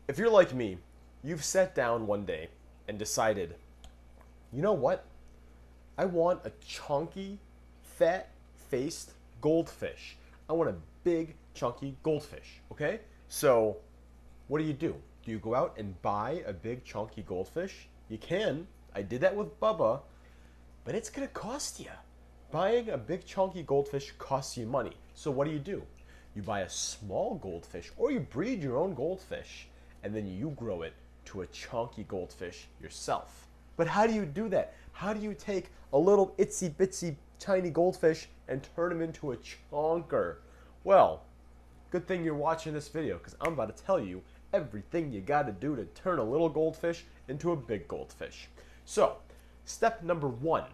If you're like me, you've sat down one day and decided, you know what? I want a chunky, fat faced goldfish. I want a big, chunky goldfish, okay? So, what do? Do you go out and buy a big, chunky goldfish? You can. I did that with Bubba, but it's gonna cost you. Buying a big, chunky goldfish costs you money. So, what do? You buy a small goldfish or you breed your own goldfish and then you grow it to a chunky goldfish yourself. But how do you do that? How do you take a little itsy bitsy tiny goldfish and turn him into a chunker? Well, good thing you're watching this video because I'm about to tell you everything you got to do to turn a little goldfish into a big goldfish. So, step number one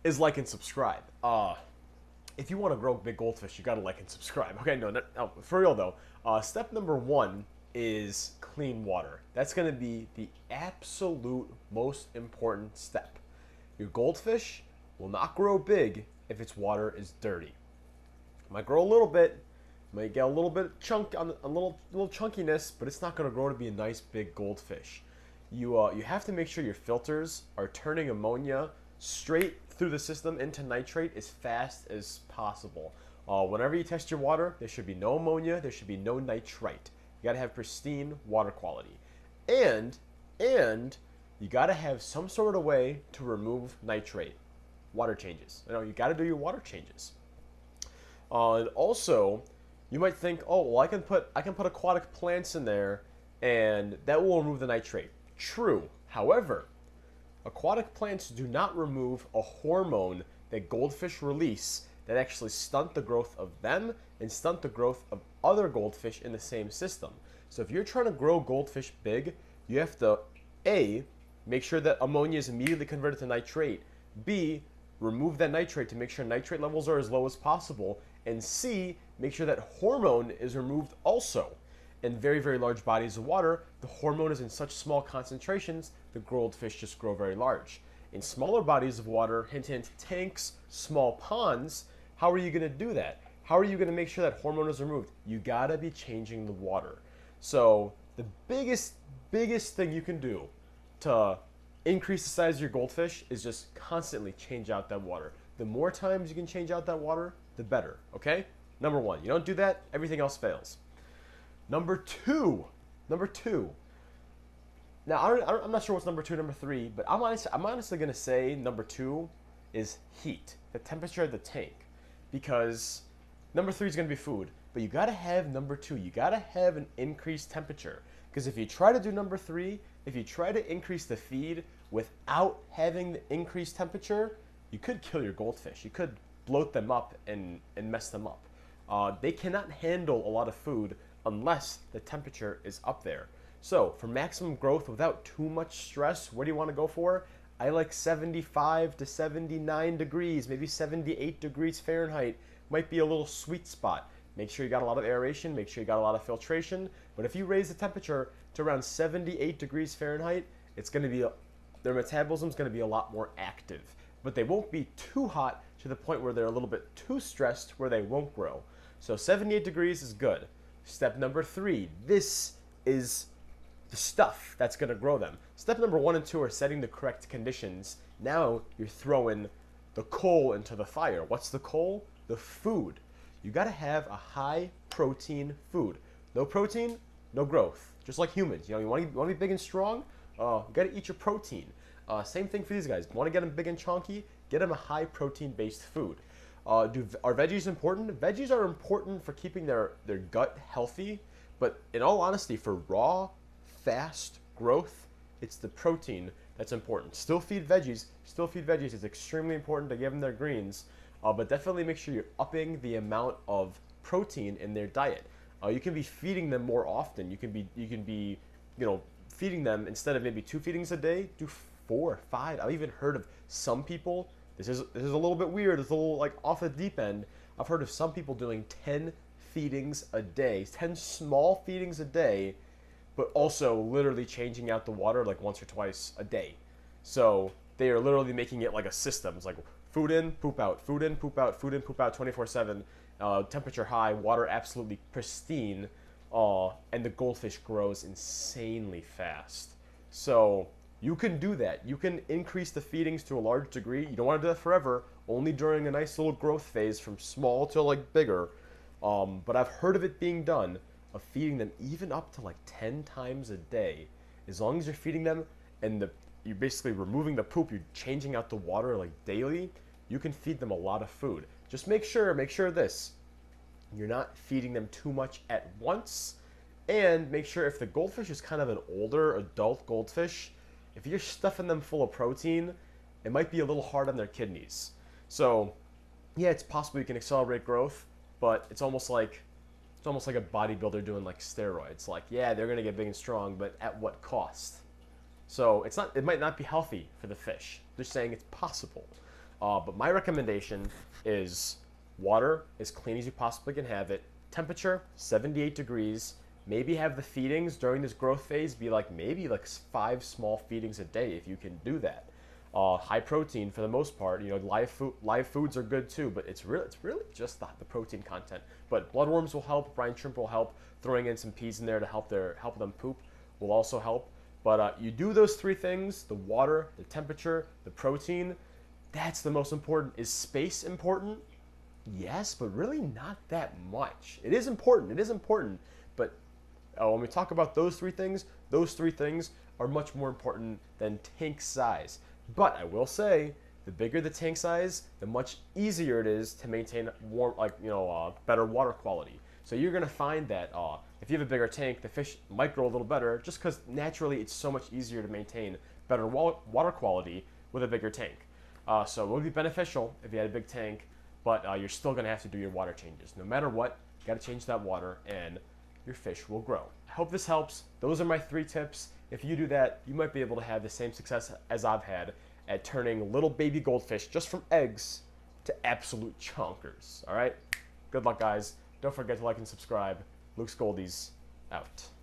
is like and subscribe. If you want to grow big goldfish, you got to like and subscribe. Okay, no, for real though. Step number one is clean water. That's going to be the absolute most important step. Your goldfish will not grow big if its water is dirty. It might grow a little bit, might get a little bit of chunk on a little chunkiness, but it's not going to grow to be a nice big goldfish. You have to make sure your filters are turning ammonia straight through the system into nitrate as fast as possible. Whenever you test your water, there should be no ammonia, there should be no nitrite. You gotta have pristine water quality. And you gotta have some sort of way to remove nitrate. Water changes. You gotta do your water changes. And also, you might think, oh, well, I can put aquatic plants in there and that will remove the nitrate. True. However, aquatic plants do not remove a hormone that goldfish release that actually stunt the growth of them and stunt the growth of other goldfish in the same system. So if you're trying to grow goldfish big, you have to A, make sure that ammonia is immediately converted to nitrate, B, remove that nitrate to make sure nitrate levels are as low as possible, and C, make sure that hormone is removed also. In very, very large bodies of water, the hormone is in such small concentrations, the goldfish just grow very large. In smaller bodies of water, hint, hint, tanks, small ponds, how are you going to do that? How are you going to make sure that hormone is removed? You got to be changing the water. So the biggest thing you can do to increase the size of your goldfish is just constantly change out that water. The more times you can change out that water, the better, okay? Number one, you don't do that, everything else fails. Number two. Now, I'm not sure what's number two, number three, but I'm honestly going to say number two is heat, the temperature of the tank. Because number three is going to be food, but you got to have number two. You got to have an increased temperature. Because if you try to do number three, if you try to increase the feed without having the increased temperature, you could kill your goldfish. You could bloat them up and mess them up. They cannot handle a lot of food unless the temperature is up there. So for maximum growth without too much stress, what do you want to go for? I like 75 to 79 degrees, maybe 78 degrees Fahrenheit might be a little sweet spot. Make sure you got a lot of aeration, make sure you got a lot of filtration. But if you raise the temperature to around 78 degrees Fahrenheit, it's going to be, their metabolism is going to be a lot more active. But they won't be too hot to the point where they're a little bit too stressed where they won't grow. So 78 degrees is good. Step number three, this is the stuff that's going to grow them. Step number one and two are setting the correct conditions. Now you're throwing the coal into the fire. What's the coal? The food. You got to have a high protein food. No protein, no growth. Just like humans. You want to be big and strong? You got to eat your protein. Same thing for these guys. Want to get them big and chunky? Get them a high protein based food. Are veggies important? Veggies are important for keeping their gut healthy, but in all honesty, for raw, fast growth, it's the protein that's important. Still feed veggies. It's extremely important to give them their greens, but definitely make sure you're upping the amount of protein in their diet. You can be feeding them more often. You can be feeding them instead of maybe 2 feedings a day, do 4, 5. I've even heard of some people. This is a little bit weird. It's a little like off the deep end. I've heard of some people doing 10 feedings a day, 10 small feedings a day, but also literally changing out the water like once or twice a day. So they are literally making it like a system. It's like food in, poop out, food in, poop out, food in, poop out 24/7, temperature high, water absolutely pristine. and the goldfish grows insanely fast. So you can do that. You can increase the feedings to a large degree. You don't want to do that forever, only during a nice little growth phase from small to like bigger. But I've heard of it being done, of feeding them even up to like 10 times a day. As long as you're feeding them and you're basically removing the poop, you're changing out the water like daily, you can feed them a lot of food. Just make sure this, you're not feeding them too much at once, and make sure if the goldfish is kind of an older adult goldfish, if you're stuffing them full of protein, it might be a little hard on their kidneys. So yeah, it's possible you can accelerate growth, but it's almost like a bodybuilder doing like steroids. Like, yeah, they're gonna get big and strong, but at what cost? So it might not be healthy for the fish. They're saying it's possible. But my recommendation is water as clean as you possibly can have it. Temperature 78 degrees. Maybe have the feedings during this growth phase be like maybe like 5 small feedings a day if you can do that. High protein for the most part. You know, live foods are good too, but it's really just the protein content. But bloodworms will help. Brine shrimp will help. Throwing in some peas in there to help them poop will also help. But you do those 3 things: the water, the temperature, the protein. That's the most important. Is space important? Yes, but really not that much. It is important. But when we talk about those 3 things are much more important than tank size. But I will say, the bigger the tank size, the much easier it is to maintain better water quality. So you're gonna find that if you have a bigger tank, the fish might grow a little better, just because naturally it's so much easier to maintain better water quality with a bigger tank. So it would be beneficial if you had a big tank, but you're still gonna have to do your water changes. No matter what, you gotta change that water, and your fish will grow. I hope this helps. Those are my 3 tips. If you do that, you might be able to have the same success as I've had at turning little baby goldfish just from eggs to absolute chonkers. All right? Good luck, guys. Don't forget to like and subscribe. Luke's Goldies, out.